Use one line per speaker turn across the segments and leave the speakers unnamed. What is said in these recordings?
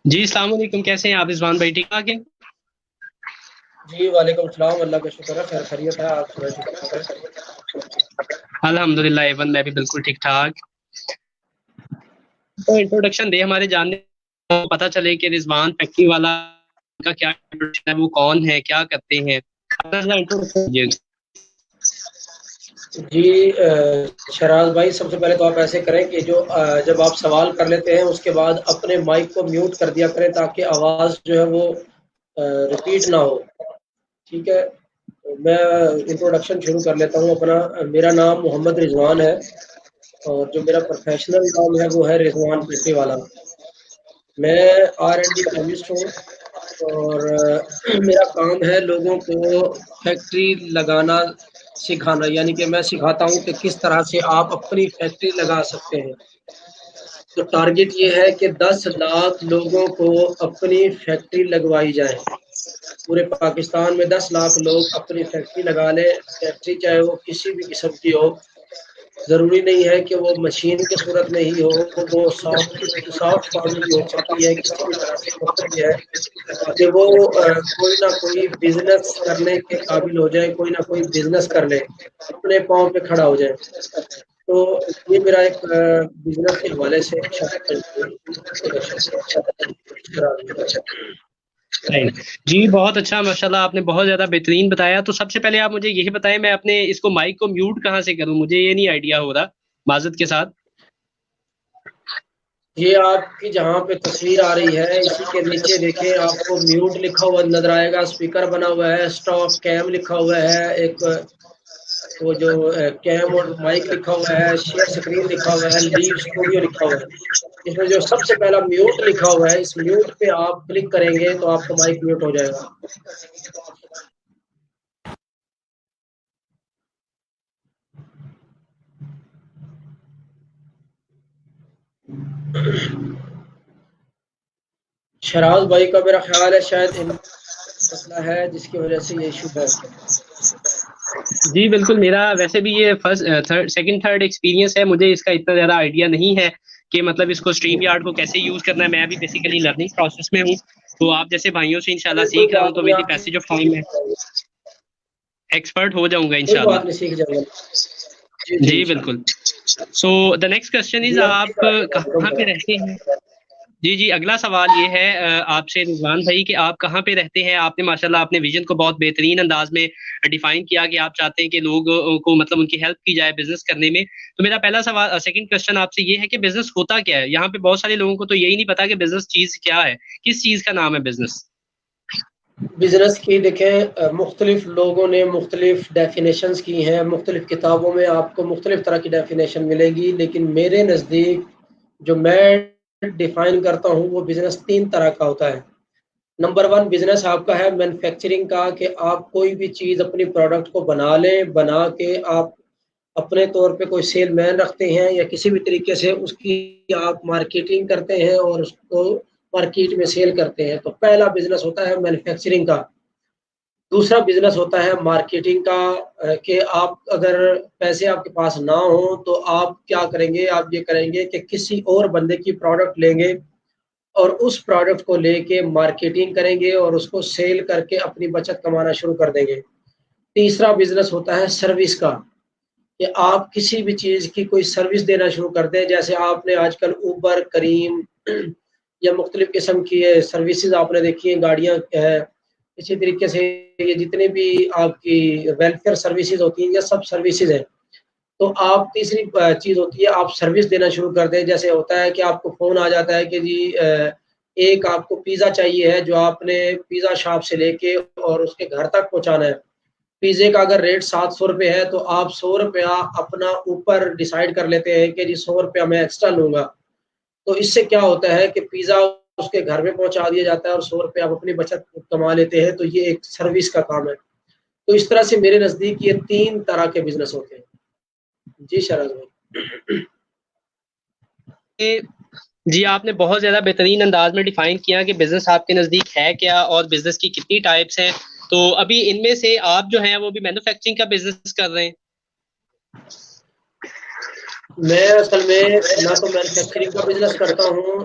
جی السلام علیکم، کیسے ہیں آپ رضوان بھائی؟ ٹھیک ٹھاک ہیں؟
جی وعلیکم السلام، اللہ کا شکر ہے، خیر خیریت ہے، آپ سنائیں ٹھیک ٹھاک ہے؟
الحمد للہ ایون میں بھی بالکل ٹھیک ٹھاک. تو انٹروڈکشن دے ہمارے جاننے کو پتہ چلے کہ رضوان فیکٹری والا کا کیا introduction ہے، وہ کون ہے، کیا کرتے ہیں. introduction دیجیے.
جی شراز بھائی، سب سے پہلے تو آپ ایسے کریں کہ جب آپ سوال کر لیتے ہیں اس کے بعد اپنے مائک کو میوٹ کر دیا کریں تاکہ آواز جو ہے وہ ریپیٹ نہ ہو. ٹھیک ہے، میں انٹروڈکشن شروع کر لیتا ہوں اپنا. میرا نام محمد رضوان ہے اور جو میرا پروفیشنل نام ہے وہ ہے رضوان فیکٹری والا. میں R&D کیمسٹ ہوں اور میرا کام ہے لوگوں کو فیکٹری لگانا سکھانا، یعنی کہ میں سکھاتا ہوں کہ کس طرح سے آپ اپنی فیکٹری لگا سکتے ہیں. تو ٹارگٹ یہ ہے کہ 10 لاکھ لوگوں کو اپنی فیکٹری لگوائی جائے. پورے پاکستان میں 10 لاکھ لوگ اپنی فیکٹری لگا لیں. فیکٹری چاہے وہ کسی بھی قسم کی ہو، ضروری نہیں ہے کہ وہ مشین کی صورت میں ہی ہو، وہ سافٹ فارم بھی ہو سکتی ہے. کسی بھی طرح سے مقصد یہ ہے کہ وہ کوئی نہ کوئی بزنس کرنے کے قابل ہو جائے، کوئی نہ کوئی بزنس کر لے، اپنے پاؤں پہ کھڑا ہو جائے. تو یہ میرا ایک بزنس کے حوالے سے
جی بہت اچھا، ماشاءاللہ آپ نے بہت زیادہ بہترین بتایا. تو سب سے پہلے آپ مجھے یہی بتائیں، میں اپنے اس کو مائک کو میوٹ کہاں سے کروں؟ مجھے یہ نہیں آئیڈیا ہو رہا، معذرت کے ساتھ.
یہ آپ کی جہاں پہ تصویر آ رہی ہے اسی کے نیچے دیکھیں، آپ کو میوٹ لکھا ہوا نظر آئے گا، اسپیکر بنا ہوا ہے، اسٹاپ کیم لکھا ہوا ہے، ایک وہ جو کیم اور مائک لکھا ہوا ہے، شیئر سکرین لکھا ہوا ہے، لیو اسٹوڈیو لکھا ہوا ہے. اس میں جو سب سے پہلا میوٹ لکھا ہوا ہے، اس میوٹ پہ آپ کلک کریں گے تو آپ کا مائک میوٹ ہو جائے گا. شراز بھائی کا میرا خیال ہے شاید مسئلہ ہے جس کی وجہ سے یہ ایشو ہے.
جی بالکل، میرا ویسے بھی یہ فرسٹ سیکنڈ تھرڈ ایکسپیرینس ہے، مجھے اس کا اتنا زیادہ آئیڈیا نہیں ہے کہ مطلب اس کو اسٹریم یارڈ کو کیسے یوز کرنا ہے. میں ابھی بیسیکلی لرننگ پروسیس میں ہوں، تو آپ جیسے بھائیوں سے انشاءاللہ
کوئی
سیکھ رہا ہوں،
بات
تو
نہیں،
ود دی
آپ
پیسیج آف ٹائم میں ایکسپرٹ ہو جاؤں گا
کوئی
انشاءاللہ.
بات نہیں، سیکھ جائیں گے. جی جی
جی
انشاءاللہ.
بالکل. سو دا نیکسٹ کوشچن از،
جی آپ
آپ کہاں پہ رہتے ہیں؟ جی اگلا سوال یہ ہے آپ سے رضوان بھائی کہ آپ کہاں پہ رہتے ہیں. آپ نے ماشاءاللہ اپنے ویژن کو بہت بہترین انداز میں ڈیفائن کیا کہ آپ چاہتے ہیں کہ لوگوں کو مطلب ان کی ہیلپ کی جائے بزنس کرنے میں. تو میرا پہلا سوال، سیکنڈ کوشچن آپ سے یہ ہے کہ بزنس ہوتا کیا ہے؟ یہاں پہ بہت سارے لوگوں کو تو یہی نہیں پتا کہ بزنس چیز کیا ہے، کس چیز کا نام ہے بزنس.
بزنس کی دیکھیں مختلف لوگوں نے مختلف ڈیفینیشنز کی ہیں، مختلف کتابوں میں آپ کو مختلف طرح کی ڈیفینیشن ملے گی، لیکن میرے نزدیک جو میں ڈیفائن کرتا ہوں وہ بزنس 3 طرح کا ہوتا ہے. نمبر 1 بزنس آپ کا ہے مینوفیکچرنگ کا، کہ آپ کوئی بھی چیز اپنی پروڈکٹ کو بنا لیں، بنا کے آپ اپنے طور پہ کوئی سیل مین رکھتے ہیں یا کسی بھی طریقے سے اس کی آپ مارکیٹنگ کرتے ہیں اور اس کو مارکیٹ میں سیل کرتے ہیں. تو پہلا بزنس ہوتا ہے مینوفیکچرنگ کا. دوسرا بزنس ہوتا ہے مارکیٹنگ کا، کہ آپ اگر پیسے آپ کے پاس نہ ہوں تو آپ کیا کریں گے، آپ یہ کریں گے کہ کسی اور بندے کی پروڈکٹ لیں گے اور اس پروڈکٹ کو لے کے مارکیٹنگ کریں گے اور اس کو سیل کر کے اپنی بچت کمانا شروع کر دیں گے. تیسرا بزنس ہوتا ہے سروس کا، کہ آپ کسی بھی چیز کی کوئی سروس دینا شروع کر دیں. جیسے آپ نے آج کل اوبر، کریم یا مختلف قسم کی سروسز آپ نے دیکھی ہیں، گاڑیاں ہے. اسی طریقے سے یہ جتنے بھی آپ کی ویلفیئر سروسز ہوتی ہیں یہ سب سروسز ہیں. تو آپ تیسری چیز ہوتی ہے آپ سروس دینا شروع کر دیں. جیسے ہوتا ہے کہ آپ کو فون آ جاتا ہے کہ جی ایک آپ کو پیزا چاہیے ہے جو آپ نے پیزا شاپ سے لے کے اور اس کے گھر تک پہنچانا ہے. پیزے کا اگر ریٹ 700 روپے ہے تو آپ 100 روپیہ اپنا اوپر ڈیسائیڈ کر لیتے ہیں کہ جی 100 روپیہ میں ایکسٹرا لوں گا. تو اس سے کیا ہوتا ہے کہ پیزا اس کے گھر میں پہنچا دیا جاتا ہے اور 100 روپیہ آپ اپنی بچت کما لیتے ہیں. تو یہ ایک سروس کا کام ہے. تو اس طرح سے میرے نزدیک یہ 3 طرح کے بزنس ہوتے ہیں. جی شراز بھائی.
جی آپ نے بہت زیادہ بہترین انداز میں ڈیفائن کیا کہ بزنس آپ کے نزدیک ہے کیا اور بزنس کی کتنی ٹائپس ہیں. تو ابھی ان میں سے آپ جو ہیں وہ بھی مینوفیکچرنگ کا بزنس کر رہے ہیں؟
میں اصل میں نہ تو مینوفیکچرنگ کا بزنس کرتا ہوں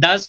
10,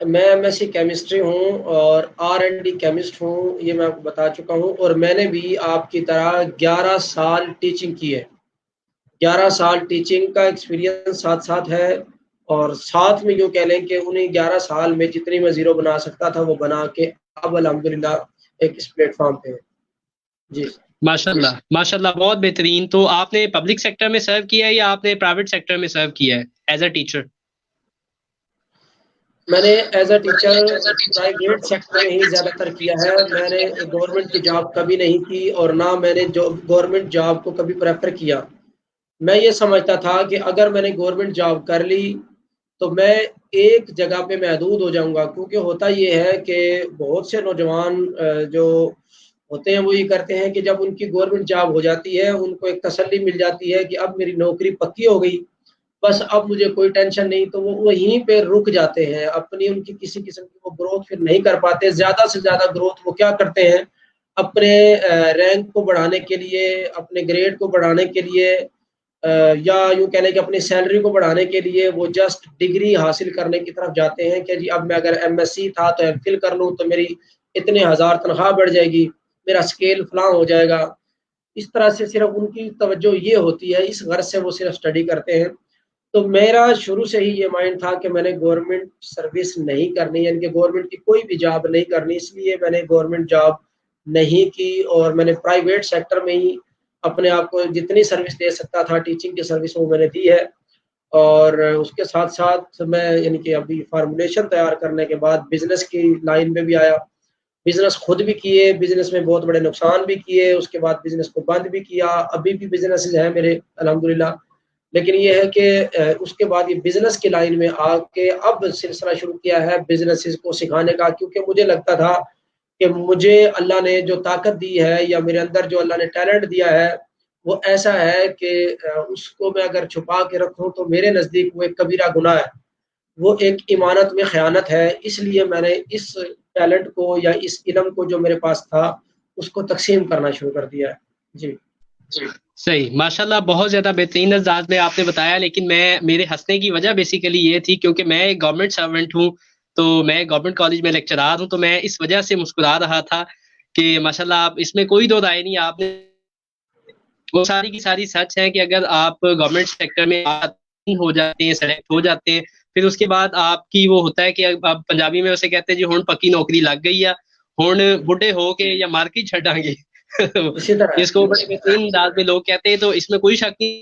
میں ایم ایس سی کیمسٹری ہوں اور آر اینڈ ڈی کیمسٹ ہوں، یہ میں آپ کو بتا چکا ہوں، اور میں نے بھی آپ کی طرح 11 سال ٹیچنگ کی ہے، 11 سال ٹیچنگ کا ایکسپیرینس ساتھ ساتھ ہے، اور ساتھ میں یوں کہہ لیں کہ انہیں 11 سال میں جتنی میں زیرو بنا سکتا تھا وہ بنا کے اب الحمدللہ ایک اس پلیٹ فارم پہ ہے۔ جی
ماشاء اللہ ماشاء اللہ، بہت بہترین۔ تو آپ نے پبلک سیکٹر میں سرو کیا ہے یا آپ نے پرائیویٹ سیکٹر میں سرو کیا ہے ایز اے ٹیچر؟
میں نے as a teacher private sector میں ہی زیادہ تر کیا ہے، میں نے گورنمنٹ کی جاب کبھی نہیں کی اور نہ میں نے جو گورنمنٹ جاب کو کبھی پریفر کیا۔ میں یہ سمجھتا تھا کہ اگر میں نے گورنمنٹ جاب کر لی تو میں ایک جگہ پہ محدود ہو جاؤں گا، کیونکہ ہوتا یہ ہے کہ بہت سے نوجوان جو ہوتے ہیں وہ یہ کرتے ہیں کہ جب ان کی گورنمنٹ جاب ہو جاتی ہے ان کو ایک تسلی مل جاتی ہے کہ اب میری نوکری پکی ہو گئی، بس اب مجھے کوئی ٹینشن نہیں، تو وہ وہیں پہ رک جاتے ہیں، اپنی ان کی کسی قسم کی وہ گروتھ پھر نہیں کر پاتے۔ زیادہ سے زیادہ گروتھ وہ کیا کرتے ہیں، اپنے رینک کو بڑھانے کے لیے، اپنے گریڈ کو بڑھانے کے لیے، یا یوں کہہ لیں کہ اپنی سیلری کو بڑھانے کے لیے وہ جسٹ ڈگری حاصل کرنے کی طرف جاتے ہیں کہ جی اب میں اگر ایم ایس سی تھا تو ایم فل کر لوں تو میری اتنے ہزار تنخواہ بڑھ جائے گی، میرا اسکیل فلاں ہو جائے گا۔ اس طرح سے صرف ان کی توجہ یہ ہوتی ہے، اس غرض سے وہ صرف اسٹڈی کرتے ہیں۔ تو میرا شروع سے ہی یہ مائنڈ تھا کہ میں نے گورنمنٹ سروس نہیں کرنی، یعنی کہ گورنمنٹ کی کوئی بھی جاب نہیں کرنی، اس لیے میں نے گورنمنٹ جاب نہیں کی اور میں نے پرائیویٹ سیکٹر میں ہی اپنے آپ کو جتنی سروس دے سکتا تھا ٹیچنگ کی سروس وہ میں نے دی ہے۔ اور اس کے ساتھ ساتھ میں یعنی کہ ابھی فارمولیشن تیار کرنے کے بعد بزنس کی لائن میں بھی آیا، بزنس خود بھی کیے، بزنس میں بہت بڑے نقصان بھی کیے، اس کے بعد بزنس کو بند بھی کیا، ابھی بھی بزنس ہیں میرے الحمدللہ۔ لیکن یہ ہے کہ اس کے بعد یہ بزنس کی لائن میں آ کے اب سلسلہ شروع کیا ہے بزنس کو سکھانے کا، کیونکہ مجھے لگتا تھا کہ مجھے اللہ نے جو طاقت دی ہے یا میرے اندر جو اللہ نے ٹیلنٹ دیا ہے وہ ایسا ہے کہ اس کو میں اگر چھپا کے رکھوں تو میرے نزدیک وہ ایک کبیرہ گناہ ہے، وہ ایک ایمانت میں خیانت ہے۔ اس لیے میں نے اس ٹیلنٹ کو یا اس علم کو جو میرے پاس تھا اس کو تقسیم کرنا شروع کر دیا ہے۔ جی
صحیح، ماشاءاللہ، بہت زیادہ بہترین انداز میں آپ نے بتایا، لیکن میرے ہنسنے کی وجہ بیسیکلی یہ تھی کیونکہ میں ایک گورنمنٹ سرونٹ ہوں، تو میں گورنمنٹ کالج میں لیکچرار ہوں، تو میں اس وجہ سے مسکرا رہا تھا کہ ماشاءاللہ آپ اس میں کوئی دو رائے نہیں، آپ نے وہ ساری کی ساری سچ ہے کہ اگر آپ گورنمنٹ سیکٹر میں ہو جاتے ہیں، سلیکٹ ہو جاتے ہیں، پھر اس کے بعد آپ کی وہ ہوتا ہے کہ اب پنجابی میں اسے کہتے ہیں جی ہون پکی نوکری لگ گئی ہے، ہون بڈھے ہو کے یا مار کے چھڈاں گے
اسی طرح
اس کو بڑے بہترین انداز میں لوگ کہتے ہیں، تو اس میں کوئی شک نہیں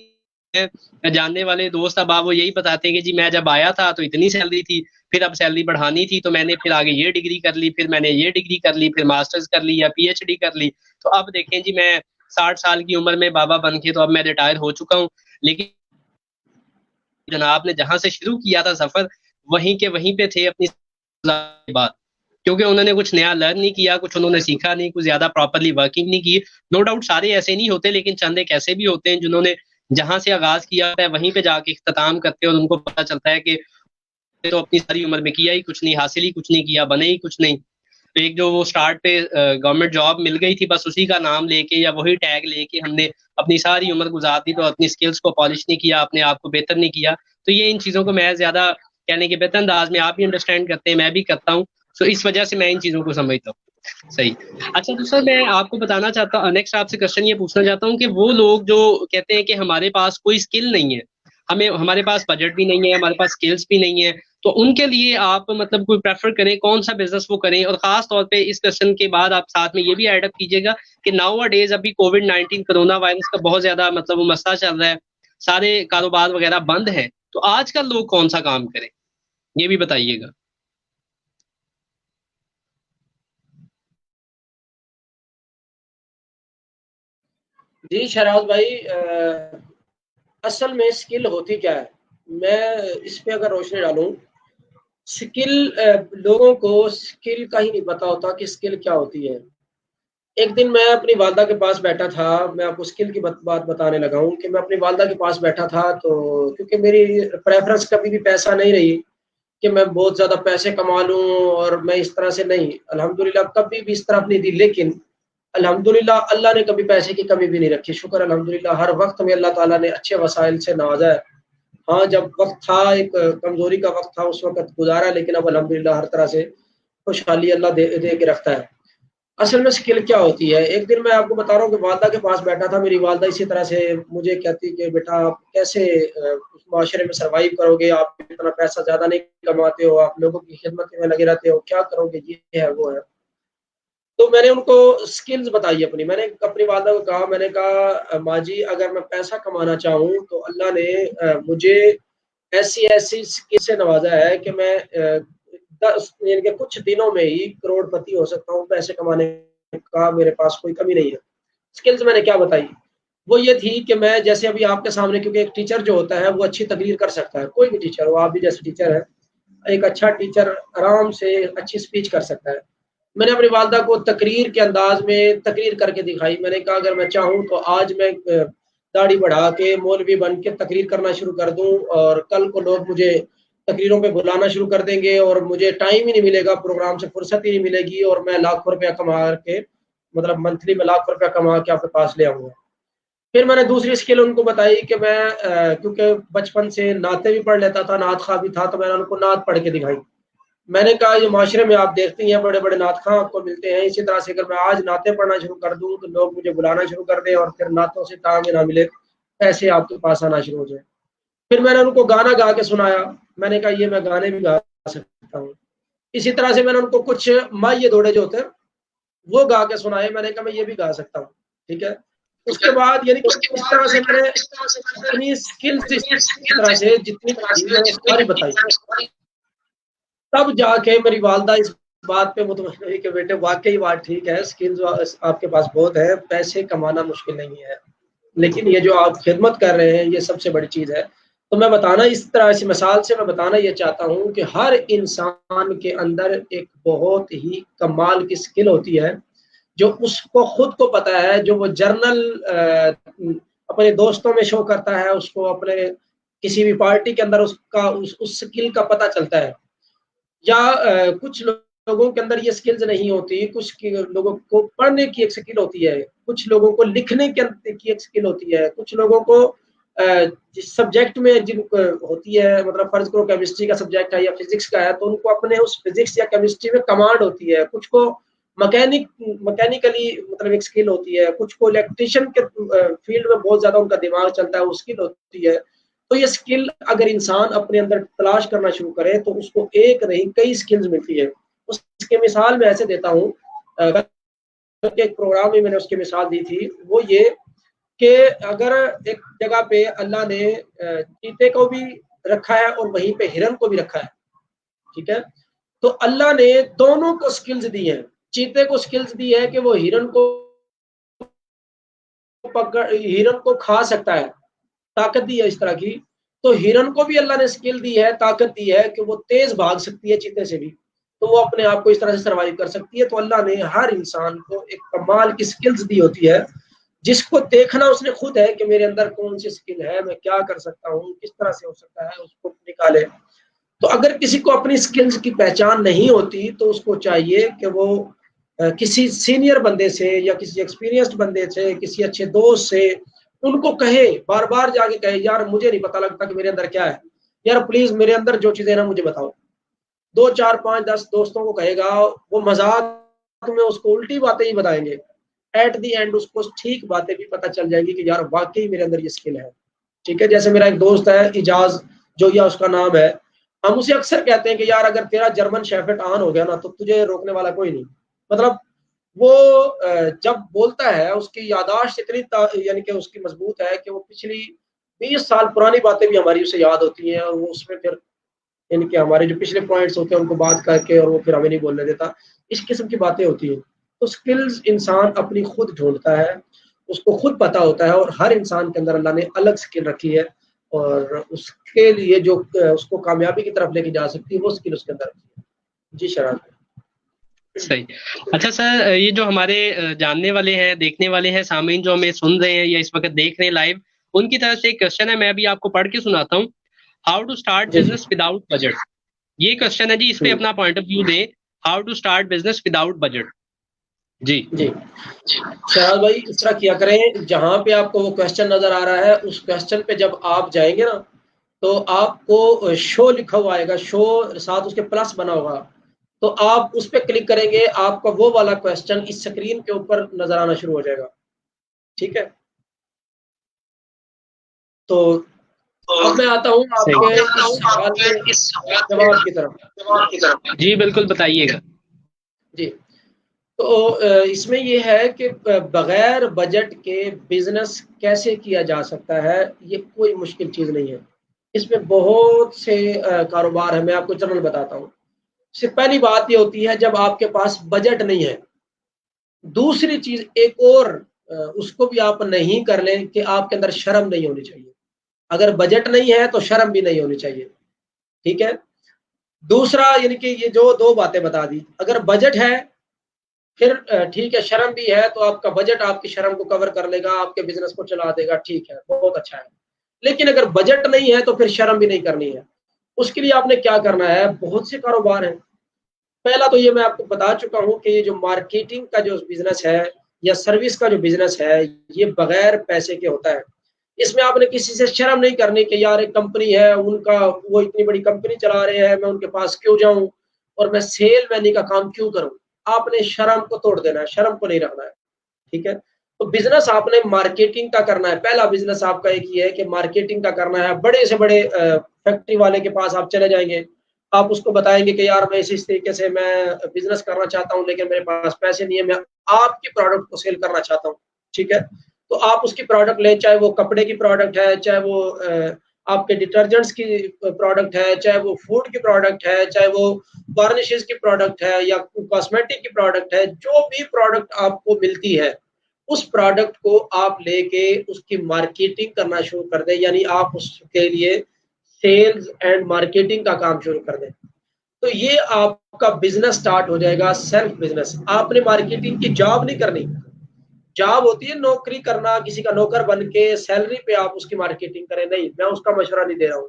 ہے۔ جاننے والے دوست اب وہ یہی بتاتے ہیں کہ جی میں جب آیا تھا تو اتنی سیلری تھی، پھر اب سیلری بڑھانی تھی تو میں نے پھر آگے یہ ڈگری کر لی، پھر میں نے یہ ڈگری کر لی، پھر ماسٹرز کر لی یا پی ایچ ڈی کر لی، تو اب دیکھیں جی میں 60 سال کی عمر میں بابا بن کے تو اب میں ریٹائر ہو چکا ہوں، لیکن جناب نے جہاں سے شروع کیا تھا سفر وہیں کے وہیں پہ تھے اپنی بات، کیونکہ انہوں نے کچھ نیا لرن نہیں کیا، کچھ انہوں نے سیکھا نہیں، کچھ زیادہ پراپرلی ورکنگ نہیں کی۔ نو ڈاؤٹ سارے ایسے نہیں ہوتے، لیکن چند ایک ایسے بھی ہوتے ہیں جنہوں نے جہاں سے آغاز کیا ہے وہیں پہ جا کے اختتام کرتے ہیں اور ان کو پتہ چلتا ہے کہ تو اپنی ساری عمر میں کیا ہی کچھ نہیں، حاصل ہی کچھ نہیں کیا، بنے ہی کچھ نہیں۔ ایک جو وہ سٹارٹ پہ گورنمنٹ جاب مل گئی تھی بس اسی کا نام لے کے یا وہی ٹیگ لے کے ہم نے اپنی ساری عمر گزار دی، تو اپنی سکلز کو پالش نہیں کیا، اپنے آپ کو بہتر نہیں کیا۔ تو یہ ان چیزوں کو میں زیادہ کہنے کے بہتر انداز میں آپ بھی انڈرسٹینڈ کرتے ہیں، میں بھی کرتا ہوں، تو اس وجہ سے میں ان چیزوں کو سمجھتا ہوں۔ صحیح۔ اچھا تو سر میں آپ کو بتانا چاہتا ہوں، نیکسٹ آپ سے کوشچن یہ پوچھنا چاہتا ہوں کہ وہ لوگ جو کہتے ہیں کہ ہمارے پاس کوئی اسکل نہیں ہے، ہمارے پاس بجٹ بھی نہیں ہے، ہمارے پاس اسکلس بھی نہیں ہے، تو ان کے لیے آپ مطلب کوئی پریفر کریں کون سا بزنس وہ کریں؟ اور خاص طور پہ اس کوشچن کے بعد آپ ساتھ میں یہ بھی ایڈ اپ کیجیے گا کہ ناؤ ڈیز ابھی کووڈ-19 کرونا وائرس کا بہت زیادہ مطلب وہ مسئلہ چل رہا ہے، سارے کاروبار وغیرہ بند ہیں، تو آج کل لوگ کون سا کام کریں یہ بھی بتائیے گا۔
جی شہراز بھائی، اصل میں اسکل ہوتی کیا ہے، میں اس پہ اگر روشنی ڈالوں، اسکل لوگوں کو اسکل کا ہی نہیں پتا ہوتا کہ اسکل کیا ہوتی ہے۔ ایک دن میں اپنی والدہ کے پاس بیٹھا تھا، میں آپ کو اسکل کی بات بتانے لگا ہوں کہ میں اپنی والدہ کے پاس بیٹھا تھا، تو کیونکہ میری پریفرنس کبھی بھی پیسہ نہیں رہی کہ میں بہت زیادہ پیسے کما لوں، اور میں اس طرح سے نہیں، الحمدللہ کبھی بھی اس طرف نہیں دی، لیکن الحمدللہ اللہ نے کبھی پیسے کی کمی بھی نہیں رکھی، شکر الحمدللہ، ہر وقت میں اللہ تعالیٰ نے اچھے وسائل سے نوازا ہے، ہاں جب وقت تھا، ایک کمزوری کا وقت تھا اس وقت گزارا، لیکن اب الحمدللہ ہر طرح سے خوشحالی اللہ دے کے رکھتا ہے۔ اصل میں اسکل کیا ہوتی ہے؟ ایک دن میں آپ کو بتا رہا ہوں کہ والدہ کے پاس بیٹھا تھا، میری والدہ اسی طرح سے مجھے کہتی کہ بیٹا آپ کیسے اس معاشرے میں سروائیو کرو گے، آپ اتنا پیسہ زیادہ نہیں کماتے ہو، آپ لوگوں کی خدمت میں لگے رہتے ہو، کیا کرو گے، یہ ہے وہ ہے۔ تو میں نے ان کو اسکلز بتائی اپنی، میں نے اپنی والدہ کو کہا، میں نے کہا ماں جی اگر میں پیسہ کمانا چاہوں تو اللہ نے مجھے ایسی اسکل سے نوازا ہے کہ میں یعنی کہ کچھ دنوں میں ہی کروڑ پتی ہو سکتا ہوں، پیسے کمانے کا میرے پاس کوئی کمی نہیں ہے۔ اسکلز میں نے کیا بتائی؟ وہ یہ تھی کہ میں جیسے ابھی آپ کے سامنے، کیونکہ ایک ٹیچر جو ہوتا ہے وہ اچھی تقریر کر سکتا ہے، کوئی بھی ٹیچر ہو، آپ بھی جیسے ٹیچر ہے، ایک اچھا ٹیچر آرام سے اچھی اسپیچ کر سکتا ہے۔ میں نے اپنی والدہ کو تقریر کے انداز میں تقریر کر کے دکھائی، میں نے کہا اگر میں چاہوں تو آج میں داڑھی بڑھا کے مولوی بن کے تقریر کرنا شروع کر دوں، اور کل کو لوگ مجھے تقریروں پہ بلانا شروع کر دیں گے، اور مجھے ٹائم ہی نہیں ملے گا، پروگرام سے فرصت ہی نہیں ملے گی، اور میں لاکھوں روپیہ کما کے، مطلب منتھلی میں لاکھوں روپیہ کما کے آپ کے پاس لے آؤں گا۔ پھر میں نے دوسری اسکل ان کو بتائی کہ میں کیونکہ بچپن سے نعتیں بھی پڑھ لیتا تھا، نعت خواہ بھی تھا، تو میں نے ان کو نعت پڑھ کے دکھائی۔ میں نے کہا یہ معاشرے میں آپ دیکھتے ہیں بڑے بڑے نعت خواہ آپ کو ملتے ہیں، اسی طرح سے اگر میں آج نعتیں پڑھنا شروع کر دوں تو لوگ مجھے بلانا شروع کر دیں، اور پھر نعتوں سے کام نہ ملے، پیسے آپ کے پاس آنا شروع ہو جائے۔ پھر میں نے ان کو گانا گا کے سنایا، میں نے کہا یہ میں گانے بھی گا سکتا ہوں۔ اسی طرح سے میں نے ان کو کچھ مائے دوڑے جو ہوتے ہیں وہ گا کے سنائے، میں نے کہا میں یہ بھی گا سکتا ہوں، ٹھیک ہے۔ اس کے بعد یعنی کہ اس طرح سے میں نے اپنی اسکلز اس طرح سے جتنی تھی میں نے ساری بتائی، تب جا کے میری والدہ اس بات پہ مطمئن ہوئی کہ بیٹے واقعی بات ٹھیک ہے، اسکلز آپ کے پاس بہت ہے، پیسے کمانا مشکل نہیں ہے، لیکن یہ جو آپ خدمت کر رہے ہیں یہ سب سے بڑی چیز ہے۔ تو میں بتانا اس طرح سے مثال سے میں بتانا یہ چاہتا ہوں کہ ہر انسان کے اندر ایک بہت ہی کمال کی اسکل ہوتی ہے، جو اس کو خود کو پتا ہے، جو وہ جرنل اپنے دوستوں میں شو کرتا ہے، اس کو اپنے کسی بھی پارٹی کے اندر اس اسکل کا پتہ چلتا ہے، یا کچھ لوگوں کے اندر یہ سکلز نہیں ہوتی، کچھ لوگوں کو پڑھنے کی ایک سکل ہوتی ہے، کچھ لوگوں کو لکھنے کی ایک سکل ہوتی ہے، کچھ لوگوں کو جس سبجیکٹ میں جن ہوتی ہے، مطلب فرض کرو کیمسٹری کا سبجیکٹ ہے یا فزکس کا ہے تو ان کو اپنے اس فزکس یا کیمسٹری میں کمانڈ ہوتی ہے، کچھ کو مکینیکلی مطلب ایک سکل ہوتی ہے، کچھ کو الیکٹریشین کے فیلڈ میں بہت زیادہ ان کا دماغ چلتا ہے، وہ سکل ہوتی ہے۔ تو یہ سکل اگر انسان اپنے اندر تلاش کرنا شروع کرے تو اس کو ایک نہیں کئی سکلز ملتی ہے۔ اس کے مثال میں ایسے دیتا ہوں، ایک پروگرام میں نے اس کی مثال دی تھی، وہ یہ کہ اگر ایک جگہ پہ اللہ نے چیتے کو بھی رکھا ہے اور وہیں پہ ہرن کو بھی رکھا ہے، ٹھیک ہے، تو اللہ نے دونوں کو سکلز دی ہیں۔ چیتے کو سکلز دی ہے کہ وہ ہرن کو کھا سکتا ہے، طاقت دی ہے اس طرح کی، تو ہرن کو بھی اللہ نے سکل دی ہے، طاقت دی ہے کہ وہ تیز بھاگ سکتی ہے چیتے سے بھی، تو وہ اپنے آپ کو اس طرح سے سروائیو کر سکتی ہے۔ تو اللہ نے ہر انسان کو ایک کمال کی سکلز دی ہوتی ہے، جس کو دیکھنا اس نے خود ہے کہ میرے اندر کون سی سکل ہے، میں کیا کر سکتا ہوں، کس طرح سے ہو سکتا ہے، اس کو نکالے۔ تو اگر کسی کو اپنی سکلز کی پہچان نہیں ہوتی تو اس کو چاہیے کہ وہ کسی سینئر بندے سے یا کسی ایکسپیرینسڈ بندے سے، کسی اچھے دوست سے ان کو کہے، بار بار جا کے کہے یار مجھے نہیں پتا لگتا کہ میرے اندر کیا ہے، یار پلیز میرے اندر جو چیزیں نا مجھے بتاؤ۔ 2 4 5 10 دوستوں کو کہے گا، وہ مذاق میں اس کو الٹی باتیں ہی بتائیں گے، ایٹ دی اینڈ اس کو ٹھیک باتیں بھی پتہ چل جائیں گی کہ یار واقعی میرے اندر یہ سکل ہے، ٹھیک ہے۔ جیسے میرا ایک دوست ہے اجاز جویا اس کا نام ہے، ہم اسے اکثر کہتے ہیں کہ یار اگر تیرا جرمن شیفرڈ آن ہو گیا نا تو تجھے روکنے والا کوئی نہیں، مطلب وہ جب بولتا ہے اس کی یاداشت اتنی یعنی کہ اس کی مضبوط ہے کہ وہ پچھلی 20 سال پرانی باتیں بھی ہماری اسے یاد ہوتی ہیں، اور وہ اس میں پھر یعنی کہ ہمارے جو پچھلے پوائنٹس ہوتے ہیں ان کو بات کر کے اور وہ پھر ہمیں نہیں بولنے دیتا، اس قسم کی باتیں ہوتی ہیں۔ تو سکلز انسان اپنی خود ڈھونڈتا ہے، اس کو خود پتا ہوتا ہے، اور ہر انسان کے اندر اللہ نے الگ سکل رکھی ہے، اور اس کے لیے جو اس کو کامیابی کی طرف لے کے جا سکتی ہے وہ سکل اس کے اندر رکھی ہے۔ جی شرح
صحیح۔ اچھا سر، یہ جو ہمارے جاننے والے ہیں، دیکھنے والے ہیں، سامعین جو ہمیں سن رہے ہیں یا اس وقت دیکھ رہے ہیں لائیو، ان کی طرف سے ایک کوشچن ہے، میں بھی آپ کو پڑھ کے سناتا ہوں۔ ہاؤ ٹو اسٹارٹ
جی
بزنس وداؤٹ بجٹ، یہ کوشچن ہے جی، اس پہ اپنا پوائنٹ آف ویو دیں۔ How to start business without budget. جی
جی شہراز بھائی، اس طرح کیا کریں، جہاں پہ آپ کو وہ کوشچن نظر آ رہا ہے اس کوشچن پہ جب آپ جائیں گے نا تو آپ کو شو لکھا ہوا آئے گا، شو ساتھ اس کے پلس بنا ہوگا، تو آپ اس پہ کلک کریں گے، آپ کا وہ والا کوشچن اس سکرین کے اوپر نظر آنا شروع ہو جائے گا. ٹھیک ہے، تو اب میں آتا ہوں آپ کے اس سوال کے جواب کی طرف.
جی بالکل بتائیے گا.
جی، تو اس میں یہ ہے کہ بغیر بجٹ کے بزنس کیسے کیا جا سکتا ہے. یہ کوئی مشکل چیز نہیں ہے، اس میں بہت سے کاروبار ہیں. میں آپ کو جنرل بتاتا ہوں. اس سے پہلی بات یہ ہوتی ہے جب آپ کے پاس بجٹ نہیں ہے. دوسری چیز ایک اور اس کو بھی آپ نہیں کر لیں کہ آپ کے اندر شرم نہیں ہونی چاہیے. اگر بجٹ نہیں ہے تو شرم بھی نہیں ہونی چاہیے. ٹھیک ہے، دوسرا یعنی کہ یہ جو دو باتیں بتا دی، اگر بجٹ ہے پھر ٹھیک ہے، شرم بھی ہے تو آپ کا بجٹ آپ کی شرم کو کور کر لے گا، آپ کے بزنس کو چلا دے گا. ٹھیک ہے، بہت اچھا ہے. لیکن اگر بجٹ نہیں ہے تو پھر شرم بھی نہیں کرنی ہے. اس کے لیے آپ نے کیا کرنا ہے، بہت سے کاروبار ہیں. پہلا تو یہ میں آپ کو بتا چکا ہوں کہ یہ جو مارکیٹنگ کا جو بزنس ہے یا سروس کا جو بزنس ہے، یہ بغیر پیسے کے ہوتا ہے. اس میں آپ نے کسی سے شرم نہیں کرنی کہ یار ایک کمپنی ہے، ان کا وہ اتنی بڑی کمپنی چلا رہے ہیں، میں ان کے پاس کیوں جاؤں اور میں سیل مینی کا کام کیوں کروں. آپ نے شرم کو توڑ دینا ہے، شرم کو نہیں رکھنا ہے. ٹھیک ہے، تو بزنس آپ نے مارکیٹنگ کا کرنا ہے. پہلا بزنس آپ کا ایک یہ ہے کہ مارکیٹنگ کا کرنا ہے. بڑے سے بڑے فیکٹری والے کے پاس آپ چلے جائیں گے، آپ اس کو بتائیں گے کہ یار میں اس طریقے سے میں بزنس کرنا چاہتا ہوں لیکن میرے پاس پیسے نہیں ہے، میں آپ کی پروڈکٹ کو سیل کرنا چاہتا ہوں. ٹھیک ہے، تو آپ اس کی پروڈکٹ لیں، چاہے وہ کپڑے کی پروڈکٹ ہے، چاہے وہ آپ کے ڈٹرجنٹس کی پروڈکٹ ہے، چاہے وہ فوڈ کی پروڈکٹ ہے، چاہے وہ وارنشز کی پروڈکٹ ہے یا کاسمیٹک کی پروڈکٹ ہے. جو بھی پروڈکٹ آپ کو ملتی ہے اس پروڈکٹ کو آپ لے کے اس کی مارکیٹنگ کرنا شروع کر دیں. یعنی آپ اس کے لیے سیلز اینڈ مارکیٹنگ کا کام شروع کر دیں. تو یہ آپ کا بزنس سٹارٹ ہو جائے گا، سیلف بزنس. آپ نے مارکیٹنگ کی جاب نہیں کرنی. جاب ہوتی ہے نوکری کرنا، کسی کا نوکر بن کے سیلری پہ آپ اس کی مارکیٹنگ کریں. نہیں، میں اس کا مشورہ نہیں دے رہا ہوں.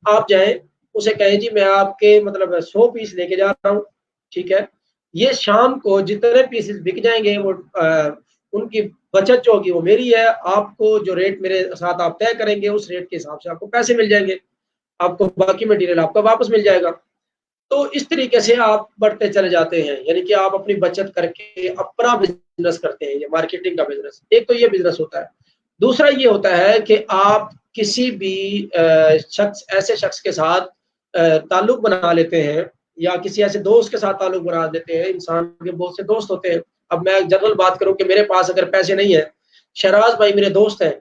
آپ جائیں اسے کہیں جی میں آپ کے مطلب 100 پیس لے کے جا رہا ہوں. ٹھیک ہے، یہ شام کو جتنے پیسز بک جائیں گے وہ ان کی بچت جو ہوگی وہ میری ہے. آپ کو جو ریٹ میرے ساتھ آپ طے کریں گے اس ریٹ کے حساب سے آپ کو پیسے مل جائیں گے، آپ کو باقی مٹیریل آپ کو واپس مل جائے گا. تو اس طریقے سے آپ بڑھتے چلے جاتے ہیں. یعنی کہ آپ اپنی بچت کر کے اپنا بزنس کرتے ہیں. یہ مارکیٹنگ کا بزنس ایک تو یہ بزنس ہوتا ہے. دوسرا یہ ہوتا ہے کہ آپ کسی بھی ایسے شخص کے ساتھ تعلق بنا لیتے ہیں یا کسی ایسے دوست کے ساتھ تعلق بنا دیتے ہیں. انسان کے بہت سے دوست ہوتے ہیں. اب میں جنرل بات کروں کہ میرے پاس اگر پیسے نہیں ہیں، شہراز بھائی میرے دوست ہیں،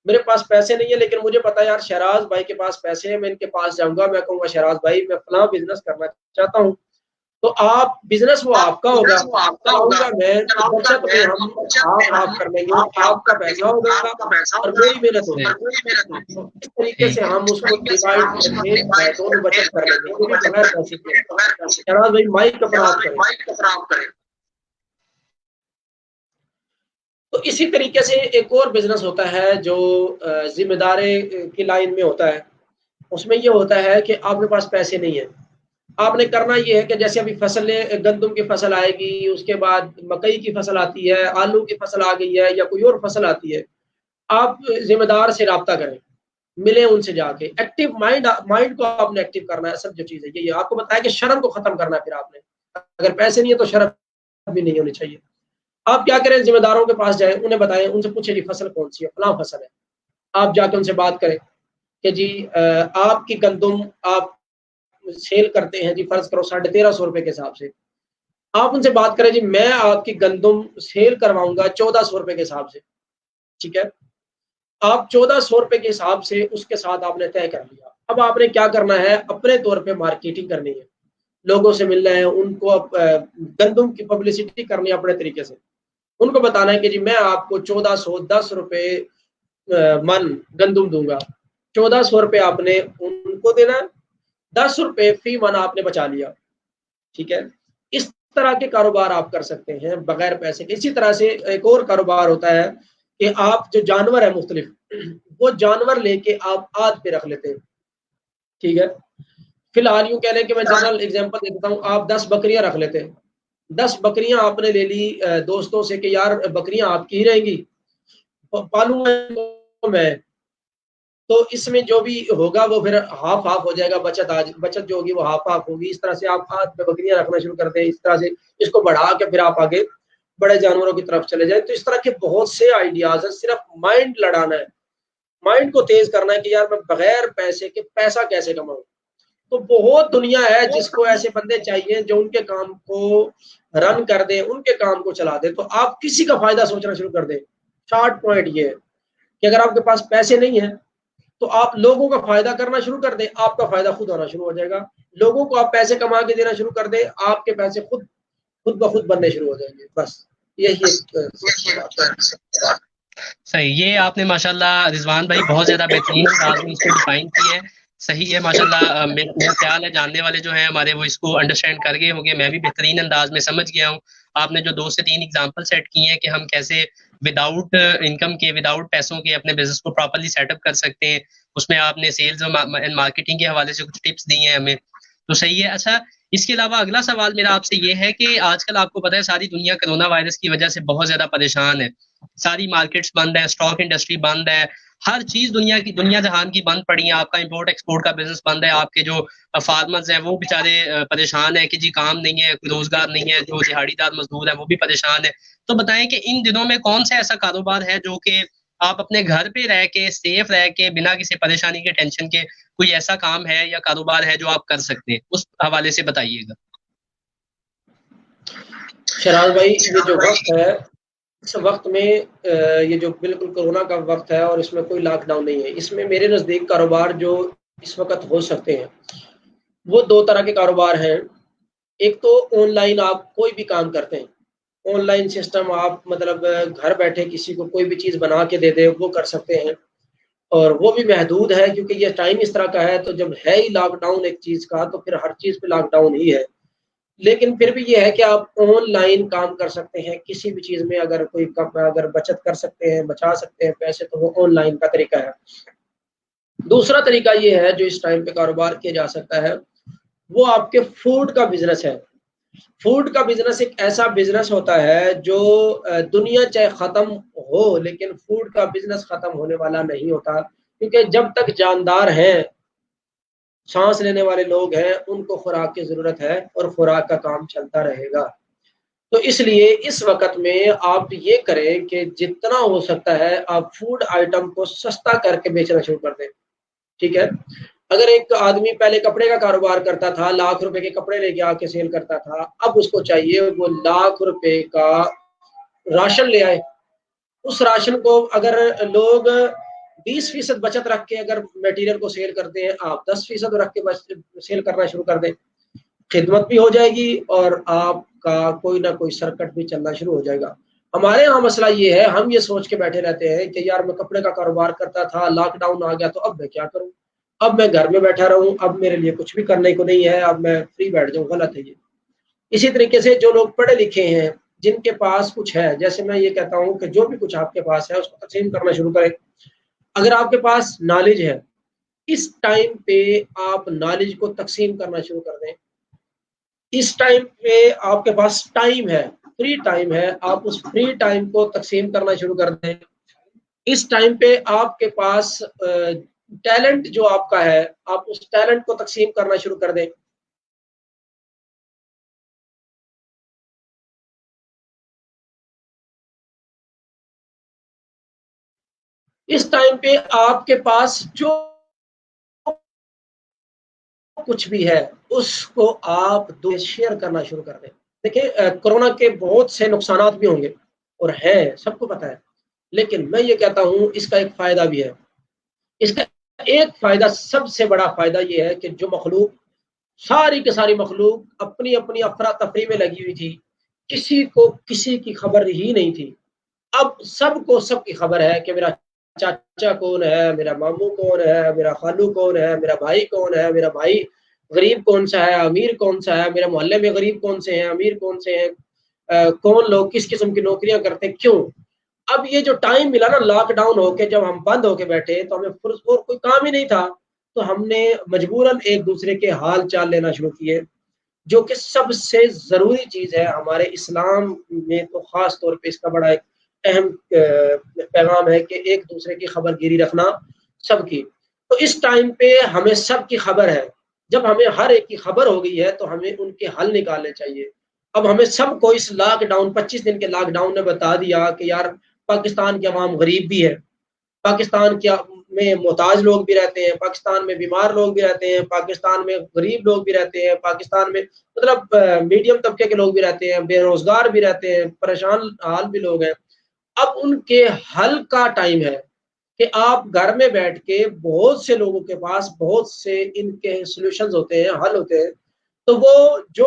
میرے پاس پیسے نہیں ہے لیکن مجھے پتا ہے یار شہراز بھائی کے پاس پیسے ہیں، میں ان کے پاس جاؤں گا، میں کہوں گا شہراز بھائی میں فلاں بزنس کرنا چاہتا ہوں. تو آپ بزنس وہ آپ کا ہوگا، چلاؤں گا میں، بچت میں ہم آپ کر لیں گے، آپ کا پیسہ ہوگا اور میری محنت ہوگی. تو اس طریقے سے ہم اس کو ڈیوائڈ کر کے دونوں بچت کر لیں گے، وہ بھی بغیر پیسے کے. شہراز بھائی مائک اپنا آپ کریں. تو اسی طریقے سے ایک اور بزنس ہوتا ہے جو ذمہ داری کی لائن میں ہوتا ہے. اس میں یہ ہوتا ہے کہ آپ کے پاس پیسے نہیں ہیں. آپ نے کرنا یہ ہے کہ جیسے ابھی فصلیں، گندم کی فصل آئے گی، اس کے بعد مکئی کی فصل آتی ہے، آلو کی فصل آ گئی ہے یا کوئی اور فصل آتی ہے. آپ ذمہ دار سے رابطہ کریں، ملیں ان سے جا کے. ایکٹیو مائنڈ کو آپ نے ایکٹیو کرنا ہے. سب جو چیز ہے یہ آپ کو بتایا کہ شرم کو ختم کرنا ہے. پھر آپ نے اگر پیسے نہیں ہے تو شرم بھی نہیں ہونی چاہیے. آپ کیا کریں، ذمہ داروں کے پاس جائیں، انہیں بتائیں، ان سے پوچھیں جی فصل کون سی ہے، فلاں فصل ہے. آپ جا کے ان سے بات کریں کہ جی آپ کی گندم آپ سیل کرتے ہیں جی فرض کرو 1350 روپے کے حساب سے. آپ ان سے بات کریں جی میں آپ کی گندم سیل کرواؤں گا 1400 روپے کے حساب سے. ٹھیک ہے، آپ 1400 روپے کے حساب سے اس کے ساتھ آپ نے طے کر لیا. اب آپ نے کیا کرنا ہے، اپنے طور پہ مارکیٹنگ کرنی ہے، لوگوں سے ملنا ہے، ان کو گندم کی پبلسٹی کرنی ہے اپنے طریقے سے. ان کو بتانا ہے کہ جی میں آپ کو 1410 روپے من گندم دوں گا. 1400 روپے آپ نے ان کو دینا، 10 روپے فی من آپ نے بچا لیا. ٹھیک ہے، اس طرح کے کاروبار آپ کر سکتے ہیں بغیر پیسے کے. اسی طرح سے ایک اور کاروبار ہوتا ہے کہ آپ جو جانور ہیں مختلف، وہ جانور لے کے آپ آد پہ رکھ لیتے ہیں. ٹھیک ہے، فی الحال یوں کہہ لیں کہ میں جنرل ایگزامپل دیتا ہوں، آپ 10 بکریاں رکھ لیتے ہیں. 10 بکریاں آپ نے لے لی دوستوں سے کہ یار بکریاں آپ کی ہی رہیں گی، پالوں گا میں. تو اس میں جو بھی ہوگا وہ پھر ہاف ہاف ہو جائے گا، بچت جو ہوگی وہ ہاف ہاف ہوگی. اس طرح سے آپ ہاتھ میں بکریاں رکھنا شروع کر دیں، اس طرح سے اس کو بڑھا کے پھر آپ آگے بڑے جانوروں کی طرف چلے جائیں. تو اس طرح کے بہت سے آئیڈیاز ہیں. صرف مائنڈ لڑانا ہے، مائنڈ کو تیز کرنا ہے کہ یار میں بغیر پیسے کے پیسہ کیسے کماؤں. تو بہت دنیا ہے جس کو ایسے بندے چاہیے جو ان کے کام کو رن کر دیں، ان کے کام کو چلا دیں. تو آپ کسی کا فائدہ سوچنا شروع کر دیں. شارٹ پوائنٹ یہ ہے کہ اگر آپ کے پاس پیسے نہیں ہیں تو آپ لوگوں کا فائدہ کرنا شروع کر دیں، آپ کا فائدہ خود ہونا شروع ہو جائے گا. لوگوں کو آپ پیسے کما کے دینا شروع کر دیں، آپ کے پیسے خود بخود بننے شروع ہو جائیں گے. بس یہی ایک بات ہے.
صحیح، یہ آپ نے ماشاءاللہ رضوان بھائی بہت زیادہ بہترین انداز میں اس کو ڈیفائن کی ہے. صحیح ہے ماشاءاللہ. میرا خیال ہے جاننے والے جو ہیں ہمارے وہ اس کو انڈرسٹینڈ کر گئے ہوں گے. میں بھی بہترین انداز میں سمجھ گیا ہوں. آپ نے جو 2 سے 3 ایگزامپل سیٹ کی ہیں کہ ہم کیسے وداؤٹ انکم کے، وداؤٹ پیسوں کے اپنے بزنس کو پراپرلی سیٹ اپ کر سکتے ہیں، اس میں آپ نے سیلز اور مارکیٹنگ کے حوالے سے کچھ ٹپس دی ہیں ہمیں، تو صحیح ہے. اچھا، اس کے علاوہ اگلا سوال میرا آپ سے یہ ہے کہ آج کل آپ کو پتہ ہے ساری دنیا کرونا وائرس کی وجہ سے بہت زیادہ پریشان ہے. ساری مارکیٹس بند ہے، اسٹاک انڈسٹری بند ہے، ہر چیز دنیا جہان کی بند پڑی ہے. آپ کا امپورٹ ایکسپورٹ کا بزنس بند ہے. آپ کے جو فارمرز ہیں وہ بیچارے پریشان ہیں کہ جی کام نہیں ہے، روزگار نہیں ہے. جو دہاڑی دار مزدور ہیں وہ بھی پریشان ہے. تو بتائیں کہ ان دنوں میں کون سا ایسا کاروبار ہے جو کہ آپ اپنے گھر پہ رہ کے، سیف رہ کے، بنا کسی پریشانی کے، ٹینشن کے، کوئی ایسا کام ہے یا کاروبار ہے جو آپ کر سکتے ہیں؟ اس حوالے سے بتائیے گا.
شہراز بھائی، یہ جو وقت ہے اس وقت میں یہ جو بالکل کورونا کا وقت ہے اور اس میں کوئی لاک ڈاؤن نہیں ہے، اس میں میرے نزدیک کاروبار جو اس وقت ہو سکتے ہیں وہ 2 طرح کے کاروبار ہیں. ایک تو آن لائن آپ کوئی بھی کام کرتے ہیں، آن لائن سسٹم آپ مطلب گھر بیٹھے کسی کو کوئی بھی چیز بنا کے دے دے وہ کر سکتے ہیں، اور وہ بھی محدود ہے کیونکہ یہ ٹائم اس طرح کا ہے. تو جب ہے ہی لاک ڈاؤن ایک چیز کا تو پھر ہر چیز پہ لاک ڈاؤن ہی ہے. لیکن پھر بھی یہ ہے کہ آپ آن لائن کام کر سکتے ہیں کسی بھی چیز میں. اگر بچت کر سکتے ہیں، بچا سکتے ہیں پیسے، تو وہ آن لائن کا طریقہ ہے. دوسرا طریقہ یہ ہے جو اس ٹائم پہ کاروبار کیا جا سکتا ہے، وہ آپ کے فوڈ کا بزنس ہے. فوڈ کا بزنس ایک ایسا بزنس ہوتا ہے جو دنیا چاہے ختم ہو لیکن فوڈ کا بزنس ختم ہونے والا نہیں ہوتا، کیونکہ جب تک جاندار ہیں، سانس لینے والے لوگ ہیں، ان کو خوراک کی ضرورت ہے اور خوراک کا کام چلتا رہے گا. تو اس لیے اس وقت میں آپ یہ کریں کہ جتنا ہو سکتا ہے آپ فوڈ آئٹم کو سستا کر کے بیچنا شروع کر دیں. ٹھیک ہے، اگر ایک آدمی پہلے کپڑے کا کاروبار کرتا تھا، لاکھ روپے کے کپڑے لے کے آ کے سیل کرتا تھا، اب اس کو چاہیے وہ لاکھ روپے کا راشن لے آئے. اس راشن کو اگر لوگ 20% بچت رکھ کے اگر میٹیریل کو سیل کرتے ہیں، آپ 10% رکھ کے سیل کرنا شروع کر دیں. خدمت بھی ہو جائے گی اور آپ کا کوئی نہ کوئی سرکٹ بھی چلنا شروع ہو جائے گا. ہمارے یہاں مسئلہ یہ ہے، ہم یہ سوچ کے بیٹھے رہتے ہیں کہ یار میں کپڑے کا کاروبار کرتا تھا، لاک ڈاؤن آ گیا تو اب میں کیا کروں، اب میں گھر میں بیٹھا رہوں، اب میرے لیے کچھ بھی کرنے کو نہیں ہے، اب میں فری بیٹھ جاؤں. غلط ہے یہ. اسی طریقے سے جو لوگ پڑھے لکھے ہیں، جن کے پاس کچھ ہے، جیسے میں یہ کہتا ہوں کہ جو بھی کچھ آپ کے پاس ہے اس کو تقسیم کرنا شروع کریں. اگر آپ کے پاس نالج ہے، اس ٹائم پہ آپ نالج کو تقسیم کرنا شروع کر دیں. اس ٹائم پہ آپ کے پاس ٹائم ہے، فری ٹائم ہے، آپ اس فری ٹائم کو تقسیم کرنا شروع کر دیں. اس ٹائم پہ آپ کے پاس ٹیلنٹ جو آپ کا ہے، آپ اس ٹیلنٹ کو تقسیم کرنا شروع کر دیں. اس ٹائم پہ آپ کے پاس جو کچھ بھی ہے اس کو آپ شیئر کرنا شروع کر دیں. دیکھیں کورونا کے بہت سے نقصانات بھی ہوں گے اور ہیں، سب کو پتہ ہے، لیکن میں یہ کہتا ہوں اس کا ایک فائدہ بھی ہے. اس کا ایک فائدہ، سب سے بڑا فائدہ یہ ہے کہ جو مخلوق، ساری کی ساری مخلوق اپنی اپنی افراتفری میں لگی ہوئی تھی، کسی کو کسی کی خبر ہی نہیں تھی، اب سب کو سب کی خبر ہے کہ میرا چاچا کون ہے، میرا ماموں کون ہے، میرا خالو کون ہے، میرا بھائی کون ہے، میرا بھائی غریب کون سا ہے، امیر کون سا ہے، میرے محلے میں غریب کون سے ہیں، امیر کون سے ہیں، کون لوگ کس قسم کی نوکریاں کرتے ہیں. کیوں؟ اب یہ جو ٹائم ملا نا لاک ڈاؤن ہو کے، جب ہم بند ہو کے بیٹھے تو ہمیں اور کوئی کام ہی نہیں تھا، تو ہم نے مجبوراً ایک دوسرے کے حال چال لینا شروع کیے، جو کہ سب سے ضروری چیز ہے. ہمارے اسلام میں تو خاص طور پہ اس کا بڑا ایک اہم پیغام ہے کہ ایک دوسرے کی خبر گیری رکھنا سب کی. تو اس ٹائم پہ ہمیں سب کی خبر ہے، جب ہمیں ہر ایک کی خبر ہو گئی ہے تو ہمیں ان کے حل نکالنے چاہیے۔ اب ہمیں سب کو اس لاک ڈاؤن 25 دن کے لاک ڈاؤن نے بتا دیا کہ یار پاکستان کے عوام غریب بھی ہے، پاکستان کیا میں محتاج لوگ بھی رہتے ہیں، پاکستان میں بیمار لوگ بھی رہتے ہیں، پاکستان میں غریب لوگ بھی رہتے ہیں، پاکستان میں مطلب میڈیم طبقے کے لوگ بھی رہتے ہیں، بے روزگار بھی رہتے ہیں، پریشان حال بھی لوگ ہیں۔ اب ان کے حل کا ٹائم ہے کہ آپ گھر میں بیٹھ کے بہت سے لوگوں کے پاس بہت سے ان کے سولوشنز ہوتے ہیں، حل ہوتے ہیں، تو وہ جو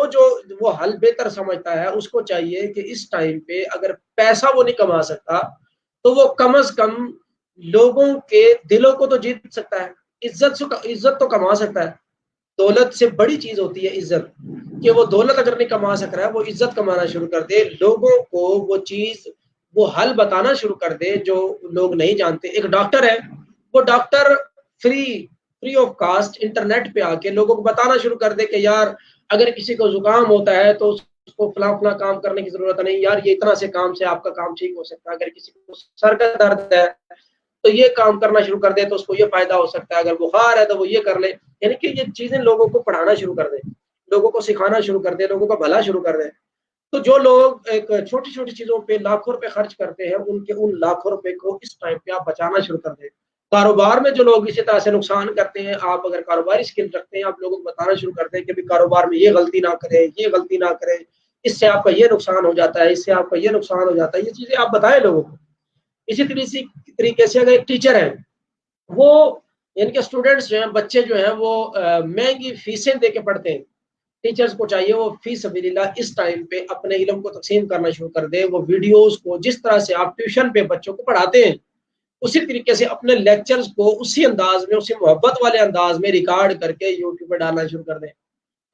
وہ حل بہتر سمجھتا ہے اس کو چاہیے کہ اس ٹائم پہ اگر پیسہ وہ نہیں کما سکتا تو وہ کم از کم لوگوں کے دلوں کو تو جیت سکتا ہے، عزت تو کما سکتا ہے۔ دولت سے بڑی چیز ہوتی ہے عزت، کہ وہ دولت اگر نہیں کما سک رہا ہے وہ عزت کمانا شروع کر دے، لوگوں کو وہ چیز وہ حل بتانا شروع کر دے جو لوگ نہیں جانتے۔ ایک ڈاکٹر ہے، وہ doctor free of cost internet پہ آ کے لوگوں کو بتانا شروع کر دے کہ یار اگر کسی کو زکام ہوتا ہے تو اس کو فلاں فلاں کام کرنے کی ضرورت نہیں، یار یہ اتنا سے کام سے آپ کا کام ٹھیک ہو سکتا ہے، اگر کسی کو سر کا درد ہے تو یہ کام کرنا شروع کر دے تو اس کو یہ فائدہ ہو سکتا ہے، اگر بخار ہے تو وہ یہ کر لے۔ یعنی کہ یہ چیزیں لوگوں کو پڑھانا شروع کر دیں، لوگوں کو سکھانا شروع کر دیں، لوگوں کا بھلا شروع کر دیں۔ تو جو لوگ ایک چھوٹی چھوٹی چیزوں پہ لاکھوں روپے خرچ کرتے ہیں ان کے ان لاکھوں روپے کو اس ٹائم پہ آپ بچانا شروع کر دیں۔ کاروبار میں جو لوگ اسی طرح سے نقصان کرتے ہیں، آپ اگر کاروباری سکل رکھتے ہیں آپ لوگوں کو بتانا شروع کرتے ہیں کہ بھی کاروبار میں یہ غلطی نہ کریں، یہ غلطی نہ کریں، اس سے آپ کا یہ نقصان ہو جاتا ہے، اس سے آپ کا یہ نقصان ہو جاتا ہے، یہ چیزیں آپ بتائیں لوگوں کو۔ اسی طریقے سے اگر ایک ٹیچر ہے، وہ ان کے اسٹوڈنٹس جو ہیں، بچے جو ہیں، وہ مہنگی فیسیں دے کے پڑھتے ہیں، ٹیچرز کو چاہیے وہ فی سبیل اللہ اس ٹائم پہ اپنے علم کو تقسیم کرنا شروع کر دے۔ وہ ویڈیوز کو جس طرح سے آپ ٹیوشن پہ بچوں کو پڑھاتے ہیں اسی طریقے سے اپنے لیکچرز کو اسی انداز میں، اسی محبت والے انداز میں ریکارڈ کر کے یوٹیوب پہ ڈالنا شروع کر دیں،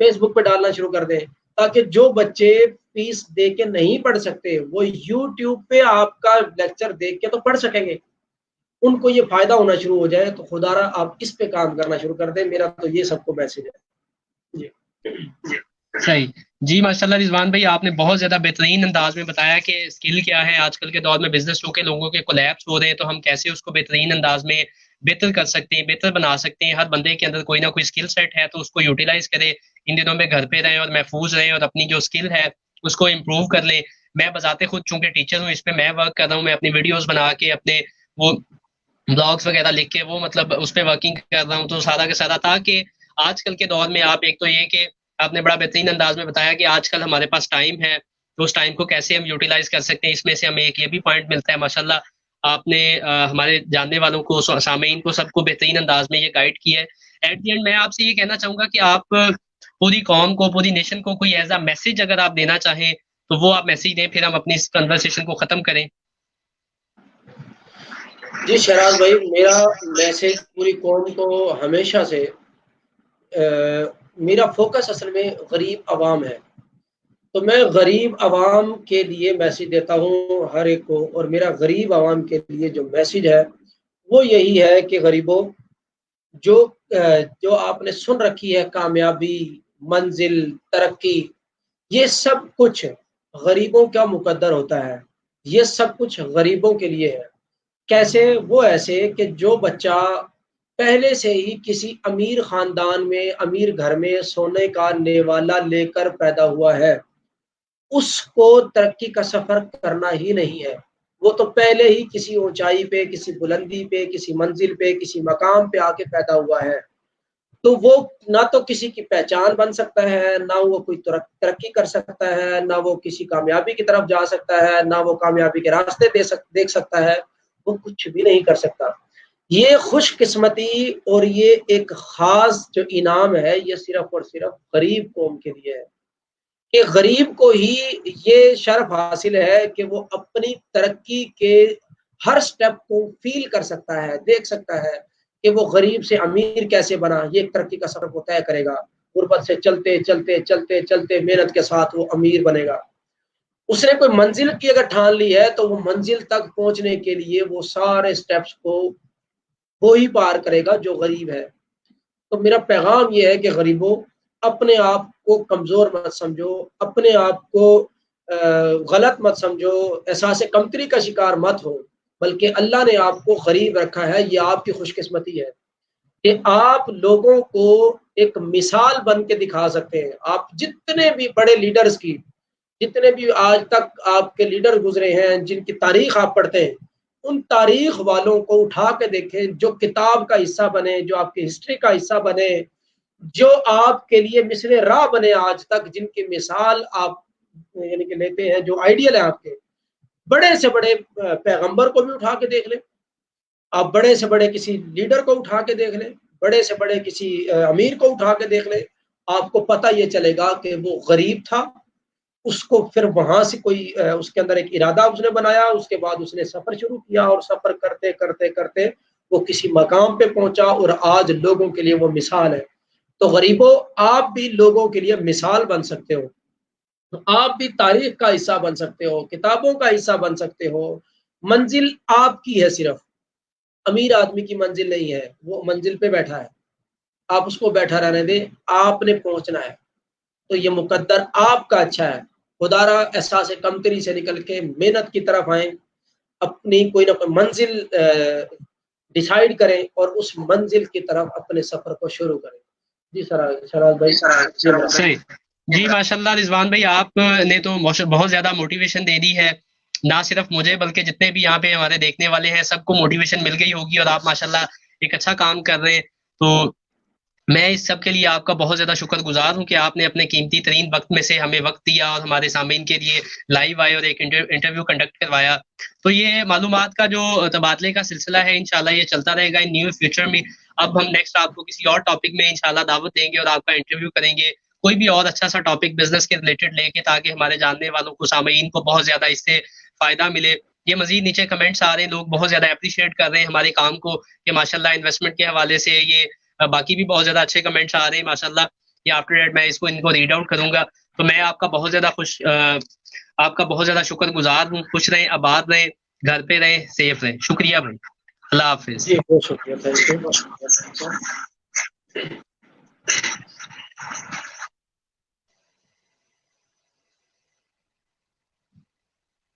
فیس بک پہ ڈالنا شروع کر دیں، تاکہ جو بچے فیس دے کے نہیں پڑھ سکتے وہ یوٹیوب پہ آپ کا لیکچر دیکھ کے تو پڑھ سکیں گے، ان کو یہ فائدہ ہونا شروع ہو جائے۔ تو خدا را آپ اس پہ کام کرنا شروع کر دیں، میرا تو یہ سب کو میسج ہے جی۔
صحیح جی، ماشاءاللہ رضوان بھائی آپ نے بہت زیادہ بہترین انداز میں بتایا کہ اسکل کیا ہے آج کل کے دور میں، بزنس ہو کے لوگوں کے کولیپس ہو رہے ہیں تو ہم کیسے اس کو بہترین انداز میں بہتر کر سکتے ہیں، بہتر بنا سکتے ہیں۔ ہر بندے کے اندر کوئی نہ کوئی اسکل سیٹ ہے تو اس کو یوٹیلائز کرے، ان دنوں میں گھر پہ رہیں اور محفوظ رہیں اور اپنی جو اسکل ہے اس کو امپروو کر لیں۔ میں بذات خود چونکہ ٹیچر ہوں، اس پہ میں ورک کر رہا ہوں، میں اپنی ویڈیوز بنا کے اپنے وہ بلاگس وغیرہ لکھ کے وہ مطلب اس پہ ورکنگ کر رہا ہوں، تو سارا کا سارا تاکہ آج کل کے دور میں آپ ایک تو یہ کہ آپ نے بڑا بہترین انداز میں بتایا کہ آج کل ہمارے پاس ٹائم ہے تو اس ٹائم کو کیسے ہم یوٹیلائز کر سکتے ہیں، اس میں سے ہمیں ایک یہ بھی پوائنٹ ملتا ہے ماشاءاللہ آپ نے ہمارے جاننے والوں کو، سامعین کو، سب کو بہترین انداز میں یہ گائیڈ کیا ہے۔ ایٹ دی اینڈ میں آپ سے یہ کہنا چاہوں گا کہ آپ پوری قوم کو، پوری نیشن کو کوئی ایز اے میسج اگر آپ دینا چاہیں تو وہ آپ میسج دیں، پھر ہم اپنی اس کنورسیشن کو ختم کریں۔
جی شہراز بھائی، میرا میسج پوری قوم کو ہمیشہ سے میرا فوکس اصل میں غریب عوام ہے، تو میں غریب عوام کے لیے میسج دیتا ہوں ہر ایک کو، اور میرا غریب عوام کے لیے جو میسج ہے وہ یہی ہے کہ غریبوں، جو آپ نے سن رکھی ہے کامیابی، منزل، ترقی، یہ سب کچھ غریبوں کا مقدر ہوتا ہے، یہ سب کچھ غریبوں کے لیے ہے۔ کیسے؟ وہ ایسے کہ جو بچہ پہلے سے ہی کسی امیر خاندان میں، امیر گھر میں سونے کا نیوالا لے کر پیدا ہوا ہے، اس کو ترقی کا سفر کرنا ہی نہیں ہے، وہ تو پہلے ہی کسی اونچائی پہ، کسی بلندی پہ، کسی منزل پہ، کسی مقام پہ آ کے پیدا ہوا ہے، تو وہ نہ تو کسی کی پہچان بن سکتا ہے، نہ وہ کوئی ترقی کر سکتا ہے، نہ وہ کسی کامیابی کی طرف جا سکتا ہے، نہ وہ کامیابی کے راستے دیکھ سکتا ہے، وہ کچھ بھی نہیں کر سکتا۔ یہ خوش قسمتی اور یہ ایک خاص جو انعام ہے یہ صرف اور صرف غریب قوم کے لیے ہے، کہ غریب کو ہی یہ شرف حاصل ہے کہ وہ اپنی ترقی کے ہر سٹیپ کو فیل کر سکتا ہے، دیکھ سکتا ہے کہ وہ غریب سے امیر کیسے بنا، یہ ایک ترقی کا سفر وہ طے کرے گا، غربت سے چلتے چلتے چلتے چلتے محنت کے ساتھ وہ امیر بنے گا۔ اس نے کوئی منزل کی اگر ٹھان لی ہے تو وہ منزل تک پہنچنے کے لیے وہ سارے سٹیپس کو وہی پار کرے گا جو غریب ہے۔ تو میرا پیغام یہ ہے کہ غریبوں، اپنے آپ کو کمزور مت سمجھو، اپنے آپ کو غلط مت سمجھو، احساس کمتری کا شکار مت ہو، بلکہ اللہ نے آپ کو غریب رکھا ہے، یہ آپ کی خوش قسمتی ہے۔ کہ آپ لوگوں کو ایک مثال بن کے دکھا سکتے ہیں. آپ جتنے بھی بڑے لیڈرز کی، جتنے بھی آج تک آپ کے لیڈر گزرے ہیں جن کی تاریخ آپ پڑھتے ہیں، ان تاریخ والوں کو اٹھا کے دیکھیں جو کتاب کا حصہ بنے، جو آپ کی ہسٹری کا حصہ بنے، جو آپ کے لیے مثل راہ بنے آج تک، جن کی مثال آپ یعنی کہ لیتے ہیں، جو آئیڈیل ہے آپ کے. بڑے سے بڑے پیغمبر کو بھی اٹھا کے دیکھ لیں آپ، بڑے سے بڑے کسی لیڈر کو اٹھا کے دیکھ لیں، بڑے سے بڑے کسی امیر کو اٹھا کے دیکھ لیں، آپ کو پتہ یہ چلے گا کہ وہ غریب تھا. اس کو پھر وہاں سے کوئی اس کے اندر ایک ارادہ اس نے بنایا، اس کے بعد اس نے سفر شروع کیا، اور سفر کرتے کرتے کرتے وہ کسی مقام پہ پہنچا، اور آج لوگوں کے لیے وہ مثال ہے. تو غریبوں، آپ بھی لوگوں کے لیے مثال بن سکتے ہو، آپ بھی تاریخ کا حصہ بن سکتے ہو، کتابوں کا حصہ بن سکتے ہو. منزل آپ کی ہے، صرف امیر آدمی کی منزل نہیں ہے. وہ منزل پہ بیٹھا ہے، آپ اس کو بیٹھا رہنے دیں، آپ نے پہنچنا ہے. تو یہ مقدر آپ کا اچھا ہے. خدا را احساس کمتری سے نکل کے محنت کی طرف آئیں، اپنی کوئی نہ کوئی منزل ڈیسائیڈ کریں، اور اس منزل کی طرف اپنے سفر کو شروع کریں. جی سراج بھائی.
صحیح. جی ماشاء اللہ رضوان بھائی، آپ نے تو بہت زیادہ موٹیویشن دے دی ہے، نہ صرف مجھے بلکہ جتنے بھی یہاں پہ ہمارے دیکھنے والے ہیں سب کو موٹیویشن مل گئی ہوگی، اور آپ ماشاء اللہ ایک اچھا کام کر رہے ہیں. تو میں اس سب کے لیے آپ کا بہت زیادہ شکر گزار ہوں کہ آپ نے اپنے قیمتی ترین وقت میں سے ہمیں وقت دیا اور ہمارے سامعین کے لیے لائیو آئے اور ایک انٹرویو کنڈکٹ کروایا. تو یہ معلومات کا جو تبادلے کا سلسلہ ہے انشاءاللہ یہ چلتا رہے گا ان نیو فیوچر میں. اب ہم نیکسٹ آپ کو کسی اور ٹاپک میں انشاءاللہ دعوت دیں گے اور آپ کا انٹرویو کریں گے، کوئی بھی اور اچھا سا ٹاپک بزنس کے ریلیٹڈ لے کے، تاکہ ہمارے جاننے والوں کو، سامعین کو بہت زیادہ اس سے فائدہ ملے. یہ مزید نیچے کمنٹس آ رہے ہیں، لوگ بہت زیادہ اپریشیٹ کر رہے ہیں ہمارے کام کو کہ ماشاءاللہ انویسٹمنٹ کے حوالے سے یہ باقی بھی بہت زیادہ اچھے کمنٹس آ رہے ہیں ماشاءاللہ. یہ آفٹر ڈیٹ میں ان کو ریڈ آؤٹ کروں گا. تو میں آپ کا بہت زیادہ شکر گزار ہوں. خوش رہیں، آباد رہیں، گھر پہ رہیں، سیف رہیں. شکریہ بھائی، اللہ حافظ.
جی بہت شکریہ، تھینک یو.